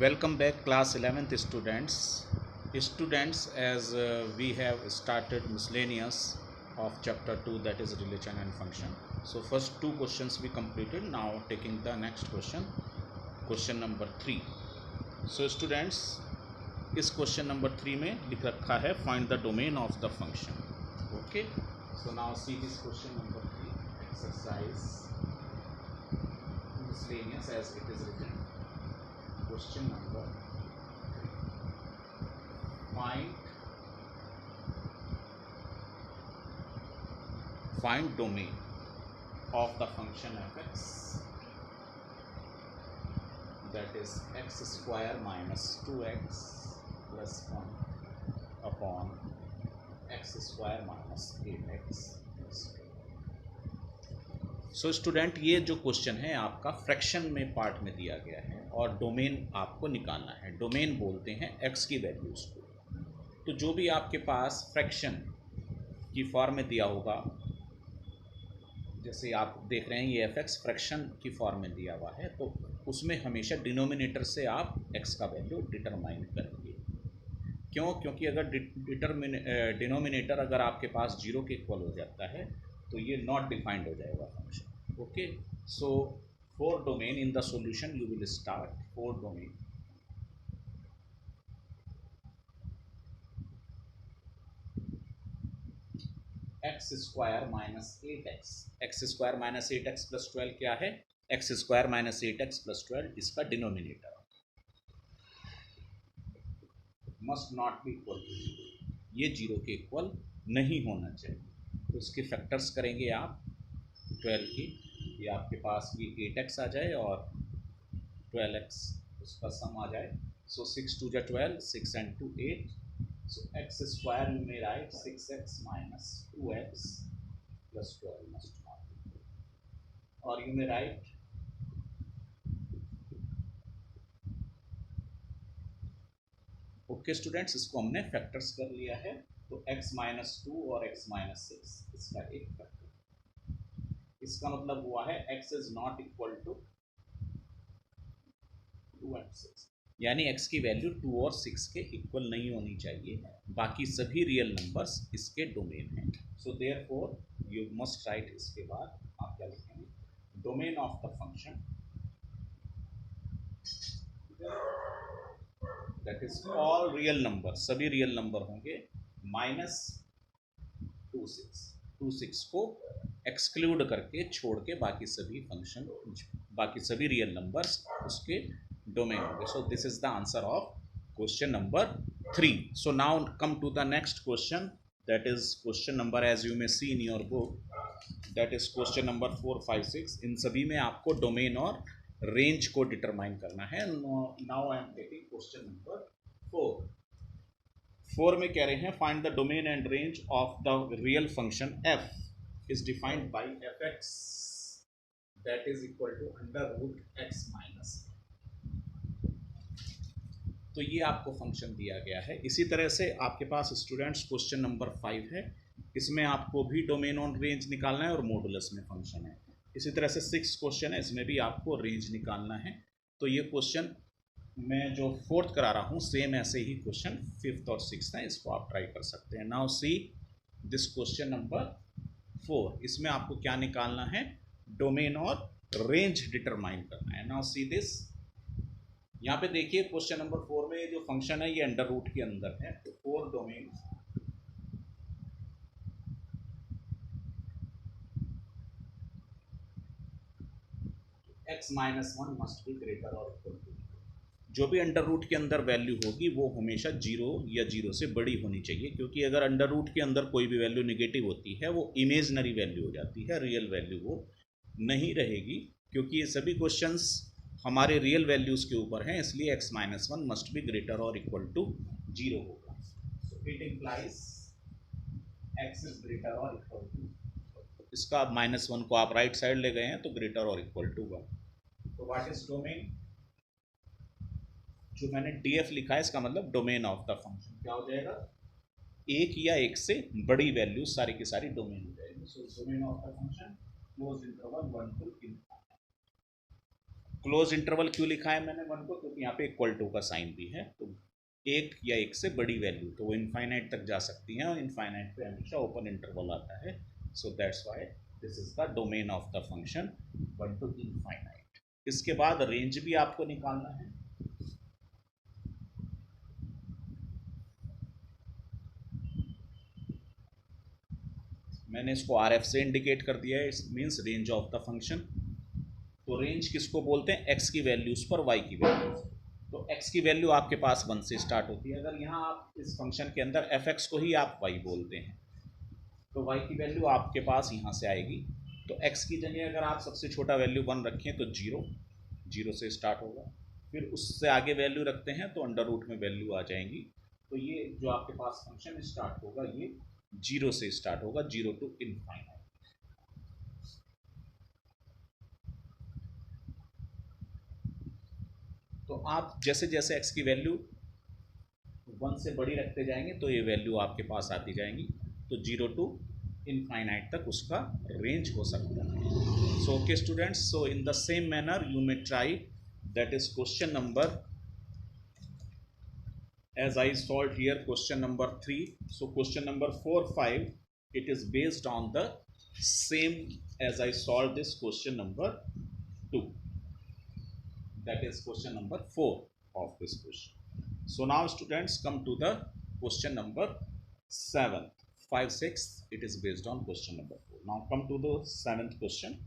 Welcome back, class 11th students. As we have started miscellaneous of chapter 2, that is relation and function. So first two questions we completed. Now taking the next question number 3. So students, इस question number 3 में लिख रखा है find the domain of the function. Okay. So now see this question number 3 exercise miscellaneous as it is written. Question number 3. Find domain of the function f(x), that is x square minus 2x plus 1 upon x square minus 8x plus 2. So student, ये जो question है आपका fraction में part में दिया गया है और डोमेन आपको निकालना है. डोमेन बोलते हैं x की वैल्यूज़ को. तो जो भी आपके पास फ्रैक्शन की फॉर्म में दिया होगा, जैसे आप देख रहे हैं ये f(x) फ्रैक्शन की फॉर्म में दिया हुआ है, तो उसमें हमेशा डिनोमिनेटर से आप x का वैल्यू डिटरमाइन करेंगे. क्यों? क्योंकि अगर डिनोमिनेटर अगर आपके पास 0 के इक्वल हो जाता है तो ये नॉट डिफाइंड हो जाएगा function. Okay, so for domain in the solution you will start for domain. X square minus 8x plus 12 क्या है? X square minus 8x plus 12, इसका denominator must not be equal to 0. ये 0 के equal नहीं होना चाहिए. तो इसके फैक्टर्स करेंगे आप 12 की, ये आपके पास ये 8x आ जाए और 12x उसका सम आ जाए. सो 6 2 12, 6 and 2 8. So x square you may write 6x minus 2x plus 12 must not be. Or you may write okay students, इसको हमने फैक्टर्स कर लिया है. तो x माइनस 2 और x माइनस 6 इसका एक फैक्टर. इसका मतलब हुआ है x is not equal to 2 and 6, यानी x की वैल्यू 2 और 6 के इक्वल नहीं होनी चाहिए. बाकी सभी रियल नंबर्स इसके डोमेन हैं. So therefore you must write, इसके बाद आप क्या लिखेंगे? Domain of the function, that is all real number, सभी रियल नंबर होंगे माइनस 2 6 को एक्सक्लूड करके छोड़ के बाकी सभी फंक्शन, बाकी सभी रियल नंबर्स उसके डोमेन होंगे. So this is the answer of question number 3. So now come to the next question, that is question number, as you may see in your book, that is question number 4 5 6. इन सभी में आपको domain और range को determine करना है. Now I am taking question number 4 में कह रहे हैं find the domain and range of the real function f is defined by f(x) that is equal to under root x minus. तो ये आपको फंक्शन दिया गया है. इसी तरह से आपके पास स्टूडेंट्स क्वेश्चन नंबर 5 है. इसमें आपको भी डोमेन और रेंज निकालना है और मॉडुलस में फंक्शन है. इसी तरह से 6 क्वेश्चन है, इसमें भी आपको रेंज निकालना है. तो ये क्वेश्चन मैं जो 4th करा रहा हूँ, सेम ऐसे ही क्वेश्चन 5th और 6th है, इसको आप ट्राई कर सकते हैं. Now see this question number 4. इसमें आपको क्या निकालना है? डोमेन और रेंज डिटरमाइन करना है. नाउ सी दिस, यहाँ पे देखिए क्वेश्चन नंबर 4 में जो फंक्शन है ये अंडर रूट के अंदर है. तो 4 domain x minus 1 must be greater और इक्वल टू, जो भी अंडर रूट के अंदर वैल्यू होगी वो हमेशा 0 या 0 से बड़ी होनी चाहिए. क्योंकि अगर अंडर रूट के अंदर कोई भी वैल्यू निगेटिव होती है वो इमेजनरी वैल्यू हो जाती है, रियल वैल्यू वो नहीं रहेगी. क्योंकि ये सभी क्वेश्चंस हमारे रियल वैल्यूज़ के ऊपर हैं, इसलिए x minus 1 must be greater और इक्वल टू 0 होगा. So it implies x is greater और इक्वल टू, इसका -1 को आप राइट साइड ले गए हैं तो ग्रेटर और इक्वल टू 1. तो व्हाट इज डोमेन? जो मैंने df लिखा है इसका मतलब डोमेन ऑफ द फंक्शन क्या हो जाएगा? एक या एक से बड़ी वैल्यू सारी की सारी डोमेन हो जाएगी. So domain of the function close interval 1 to close interval क्यों लिखा है मैंने 1 को, क्योंकि यहाँ पे इक्वल टू का साइन भी है, तो एक या एक से बड़ी वैल्यू तो वो इनफाइनाइट तक जा सकती है, और इनफाइनाइट पे हमेशा ओपन इंटरवल आता है. So that's why this is the domain of the function 1 to infinite. इसके बाद रेंज भी आपको निकालना है. मैंने इसको आर एफ से इंडिकेट कर दिया है, it means range of the function. तो रेंज किसको बोलते हैं, एक्स की वैल्यूज पर वाई की वैल्यूज. तो एक्स की वैल्यू आपके पास 1 से स्टार्ट होती है. अगर यहाँ आप इस फंक्शन के अंदर एफ एक्स को ही आप वाई बोलते हैं, तो वाई की वैल्यू आपके पास यहाँ से आएगी. तो एक्स की जगह अगर आप सबसे छोटा वैल्यू 1 रखें तो 0 से स्टार्ट होगा. फिर उससे आगे वैल्यू रखते हैं तो अंडर रूट में वैल्यू आ जाएंगी. तो ये जो आपके पास फंक्शन स्टार्ट होगा ये 0 से स्टार्ट होगा, 0 टू इनफाइनाइट. तो आप जैसे जैसे x की वैल्यू 1 से बड़ी रखते जाएंगे तो ये वैल्यू आपके पास आती जाएंगी. तो 0 टू इनफाइनाइट तक उसका रेंज हो सकता है. So okay students, so in the same manner you may try, that is question number, as I solved here question number 3. So question number 4, 5, it is based on the same as I solved this question number 2. That is question number 4 of this question. So now students come to the question number 7. 5, 6, it is based on question number 4. Now come to the 7th question.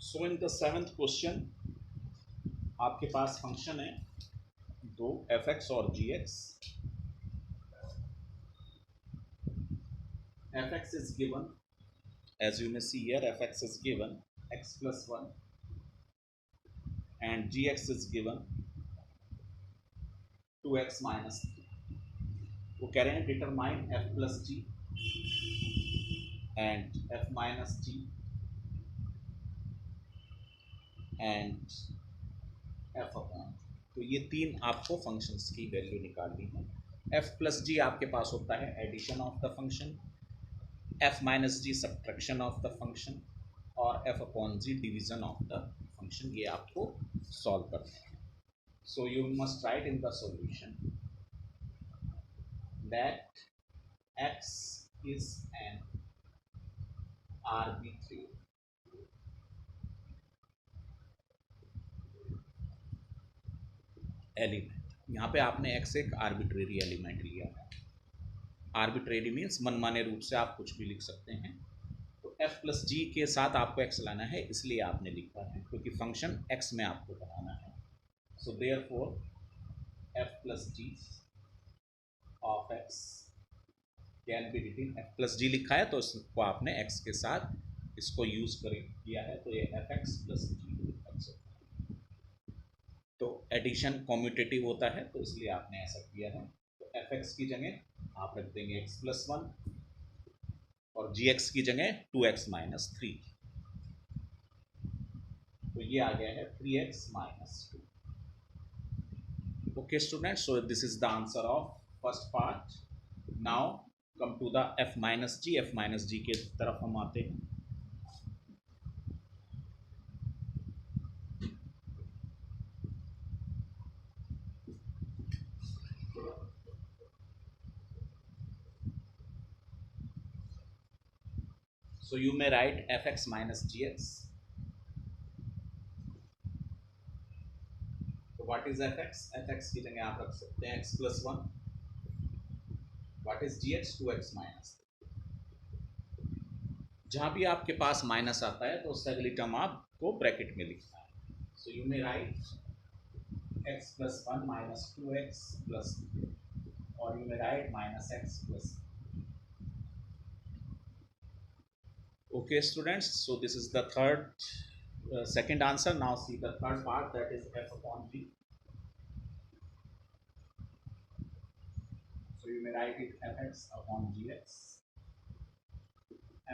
So in the 7th question आपके पास function है दो f x और g x. F x is given, as you may see here, fx is given x plus 1 and gx is given 2x minus 3. वो कह रहे हैं determine f plus g and f minus g and f upon. तो ये तीन आपको functions की value निकालनी है. f plus g आपके पास होता है addition of the function, f minus g subtraction of the function, और f upon g division of the function. ये आपको सॉल्व करना है. So you must write in the solution that x is an arbitrary element. यहाँ पे आपने x एक arbitrary element लिया है. आर्बिट्रेरी मीन्स मनमाने रूप से आप कुछ भी लिख सकते हैं. तो f प्लस जी के साथ आपको x लाना है, इसलिए आपने लिखा है क्योंकि फंक्शन x में आपको बनाना है. So therefore f plus g of x can be written, f plus g लिखा है तो इसको आपने x के साथ इसको यूज किया है, तो ये एफ एक्स प्लस जी एक्स. तो एडिशन कॉम्यूटेटिव होता है तो इसलिए आपने ऐसा किया है. तो एफ एक्स की जगह आप रख देंगे एक्स प्लस 1 और जी एक्स की जगह 2x माइनस 3. तो ये आ गया है 3x minus 2. Okay students, so this is the answer of first part. Now come to the f minus g. f minus g के तरफ हम आते हैं. So you may write fx minus gx. So what is fx? fx की जगह आप रख सकते हैं x plus 1. What is gx? 2x minus. जहाँ भी आपके पास माइनस आता है तो उससे अगली टर्म आपको ब्रैकेट में लिखना है. So you may write x plus 1 minus 2x plus 3, or you may write minus x plus. Okay, students. So this is the second answer. Now see the third part, that is f upon g. So you may write it fx upon gx.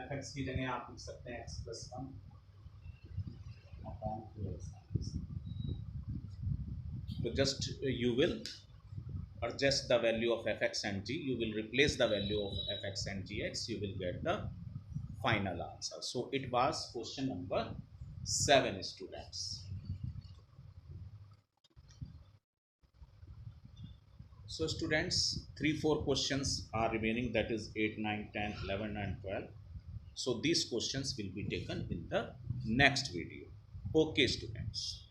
fx की जगह आप लिख सकते हैं x plus 1 upon 2x. So just you will adjust the value of fx and g. You will replace the value of fx and gx. You will get the final answer. So it was question number 7, students. So students, 3-4 questions are remaining, that is 8, 9, 10, 11 and 12. So these questions will be taken in the next video. Okay, students.